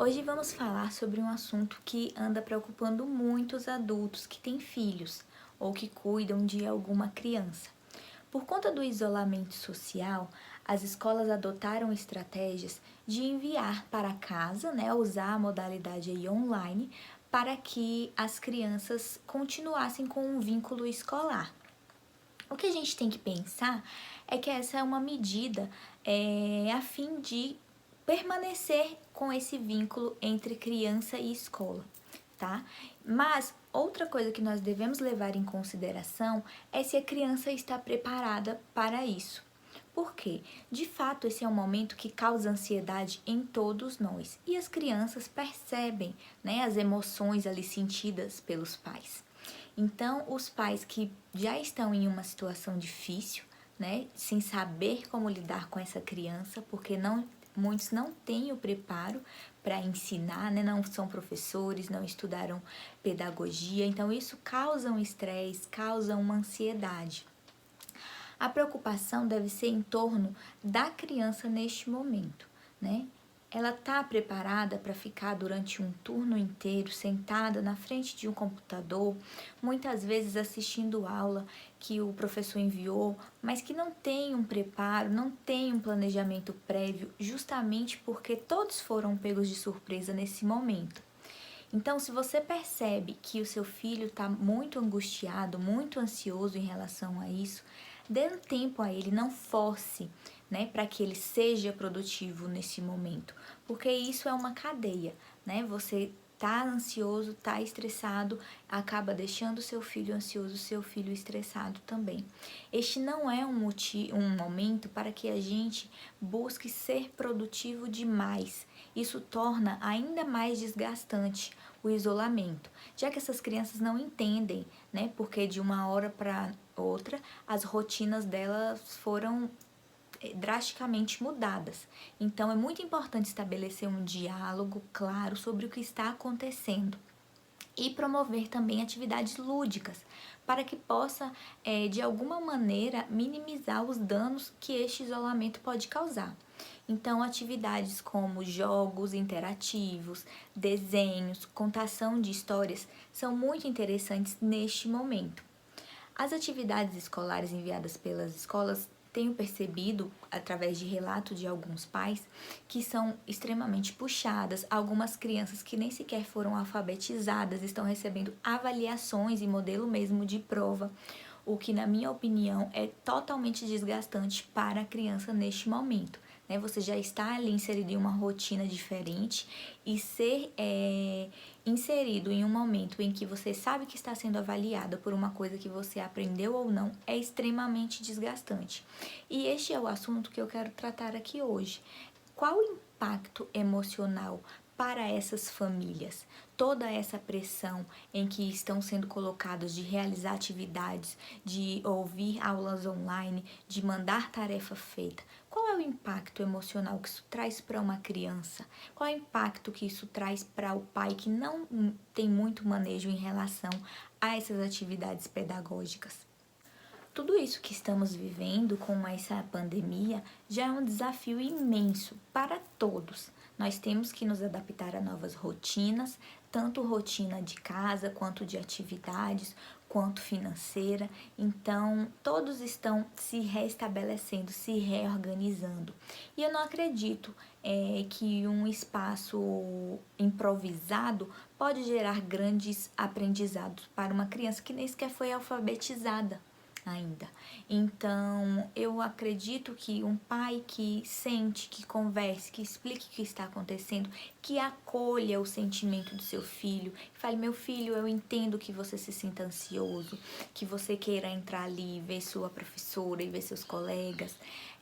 Hoje vamos falar sobre um assunto que anda preocupando muitos adultos que têm filhos ou que cuidam de alguma criança. Por conta do isolamento social, as escolas adotaram estratégias de enviar para casa, usar a modalidade aí online, para que as crianças continuassem com um vínculo escolar. O que a gente tem que pensar é que essa é uma medida a fim de permanecer com esse vínculo entre criança e escola, tá? Mas outra coisa que nós devemos levar em consideração é se a criança está preparada para isso. Por quê? De fato, esse é um momento que causa ansiedade em todos nós e as crianças percebem, as emoções ali sentidas pelos pais. Então, os pais que já estão em uma situação difícil, sem saber como lidar com essa criança, porque muitos não têm o preparo para ensinar, não são professores, não estudaram pedagogia, então isso causa um estresse, causa uma ansiedade. A preocupação deve ser em torno da criança neste momento, Ela está preparada para ficar durante um turno inteiro sentada na frente de um computador, muitas vezes assistindo aula que o professor enviou, mas que não tem um preparo, não tem um planejamento prévio, justamente porque todos foram pegos de surpresa nesse momento. Então, se você percebe que o seu filho está muito angustiado, muito ansioso em relação a isso, dê um tempo a ele, não force, para que ele seja produtivo nesse momento, porque isso é uma cadeia, Você tá ansioso, tá estressado, acaba deixando seu filho ansioso, seu filho estressado também. Este não é um momento para que a gente busque ser produtivo demais. Isso torna ainda mais desgastante o isolamento, já que essas crianças não entendem, porque de uma hora para outra as rotinas delas foram drasticamente mudadas. Então é muito importante estabelecer um diálogo claro sobre o que está acontecendo e promover também atividades lúdicas para que possa, de alguma maneira, minimizar os danos que este isolamento pode causar. Então, atividades como jogos interativos, desenhos, contação de histórias são muito interessantes neste momento. As atividades escolares enviadas pelas escolas tenho percebido, através de relato de alguns pais, que são extremamente puxadas. Algumas crianças que nem sequer foram alfabetizadas estão recebendo avaliações e modelo mesmo de prova, o que, na minha opinião, é totalmente desgastante para a criança neste momento. Você já está ali inserido em uma rotina diferente e ser inserido em um momento em que você sabe que está sendo avaliada por uma coisa que você aprendeu ou não é extremamente desgastante. E este é o assunto que eu quero tratar aqui hoje. Qual o impacto emocional para essas famílias? Toda essa pressão em que estão sendo colocados de realizar atividades, de ouvir aulas online, de mandar tarefa feita. Qual é o impacto emocional que isso traz para uma criança? Qual é o impacto que isso traz para o pai que não tem muito manejo em relação a essas atividades pedagógicas? Tudo isso que estamos vivendo com essa pandemia já é um desafio imenso para todos. Nós temos que nos adaptar a novas rotinas, tanto rotina de casa, quanto de atividades, quanto financeira. Então, todos estão se restabelecendo, se reorganizando. E eu não acredito que um espaço improvisado pode gerar grandes aprendizados para uma criança que nem sequer foi alfabetizada ainda. Então, eu acredito que um pai que sente, que converse, que explique o que está acontecendo, que acolha o sentimento do seu filho, que fale: meu filho, eu entendo que você se sinta ansioso, que você queira entrar ali e ver sua professora e ver seus colegas.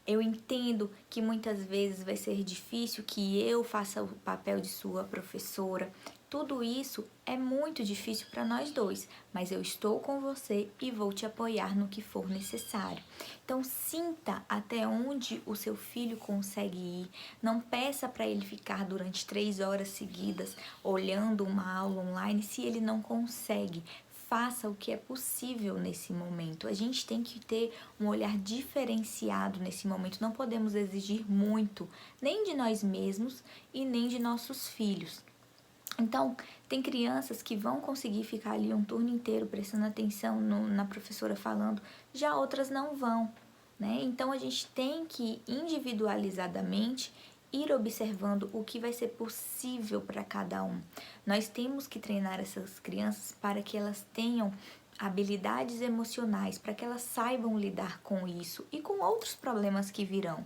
Eu entendo que muitas vezes vai ser difícil que eu faça o papel de sua professora. Tudo isso é muito difícil para nós dois, mas eu estou com você e vou te apoiar no que for necessário. Então, sinta até onde o seu filho consegue ir. Não peça para ele ficar durante 3 horas seguidas olhando uma aula online se ele não consegue. faça o que é possível nesse momento. A gente tem que ter um olhar diferenciado nesse momento. Não podemos exigir muito, nem de nós mesmos e nem de nossos filhos. Então, tem crianças que vão conseguir ficar ali um turno inteiro prestando atenção na professora falando, já outras não vão, né? Então, a gente tem que individualizadamente ir observando o que vai ser possível para cada um. Nós temos que treinar essas crianças para que elas tenham habilidades emocionais, para que elas saibam lidar com isso e com outros problemas que virão.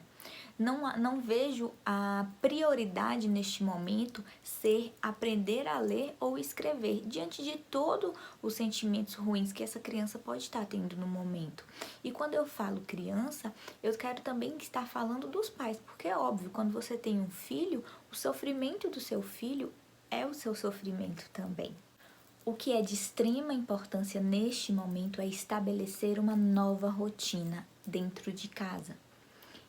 Não vejo a prioridade neste momento ser aprender a ler ou escrever, diante de todos os sentimentos ruins que essa criança pode estar tendo no momento. E quando eu falo criança, eu quero também estar falando dos pais, porque é óbvio, quando você tem um filho, o sofrimento do seu filho é o seu sofrimento também. O que é de extrema importância neste momento é estabelecer uma nova rotina dentro de casa.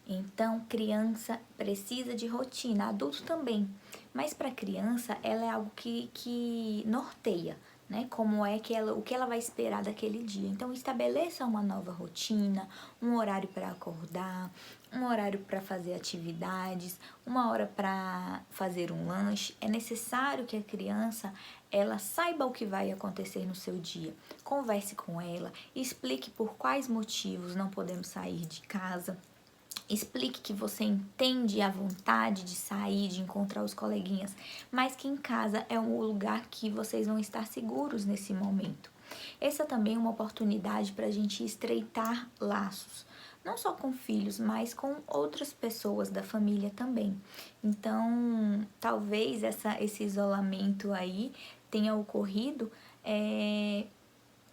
Então, criança precisa de rotina, adulto também. Mas para criança, ela é algo que norteia, né? Como é que o que ela vai esperar daquele dia. Então, estabeleça uma nova rotina, um horário para acordar, um horário para fazer atividades, uma hora para fazer um lanche. É necessário que a criança ela saiba o que vai acontecer no seu dia. Converse com ela, explique por quais motivos não podemos sair de casa. Explique que você entende a vontade de sair, de encontrar os coleguinhas, mas que em casa é um lugar que vocês vão estar seguros nesse momento. Essa também é uma oportunidade para a gente estreitar laços, não só com filhos, mas com outras pessoas da família também. Então, talvez esse isolamento aí tenha ocorrido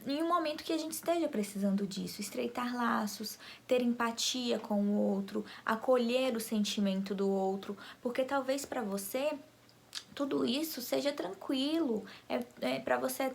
em um momento que a gente esteja precisando disso, estreitar laços, ter empatia com o outro, acolher o sentimento do outro, porque talvez para você tudo isso seja tranquilo, para você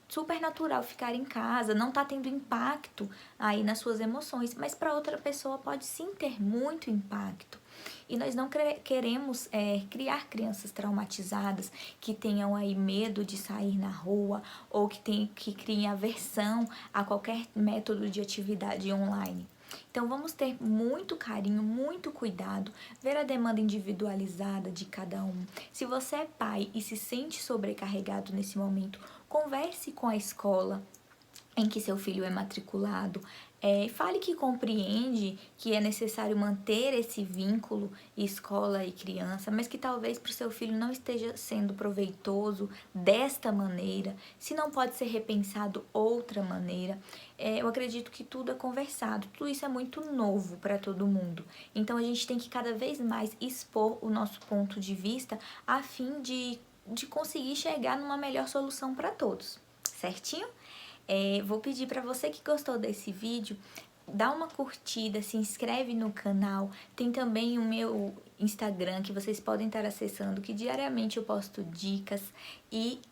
super natural ficar em casa, não tá tendo impacto aí nas suas emoções, mas para outra pessoa pode sim ter muito impacto. E nós não queremos criar crianças traumatizadas que tenham aí medo de sair na rua ou que criem aversão a qualquer método de atividade online. Então, vamos ter muito carinho, muito cuidado, ver a demanda individualizada de cada um. Se você é pai e se sente sobrecarregado nesse momento, converse com a escola em que seu filho é matriculado, fale que compreende que é necessário manter esse vínculo escola e criança, mas que talvez para o seu filho não esteja sendo proveitoso desta maneira, se não pode ser repensado outra maneira. Eu acredito que tudo é conversado, tudo isso é muito novo para todo mundo, então a gente tem que cada vez mais expor o nosso ponto de vista a fim de conseguir chegar numa melhor solução para todos, certinho? Vou pedir para você que gostou desse vídeo, dá uma curtida, se inscreve no canal. Tem também o meu Instagram que vocês podem estar acessando, que diariamente eu posto dicas e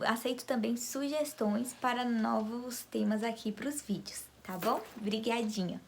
aceito também sugestões para novos temas aqui para os vídeos, tá bom? Obrigadinha!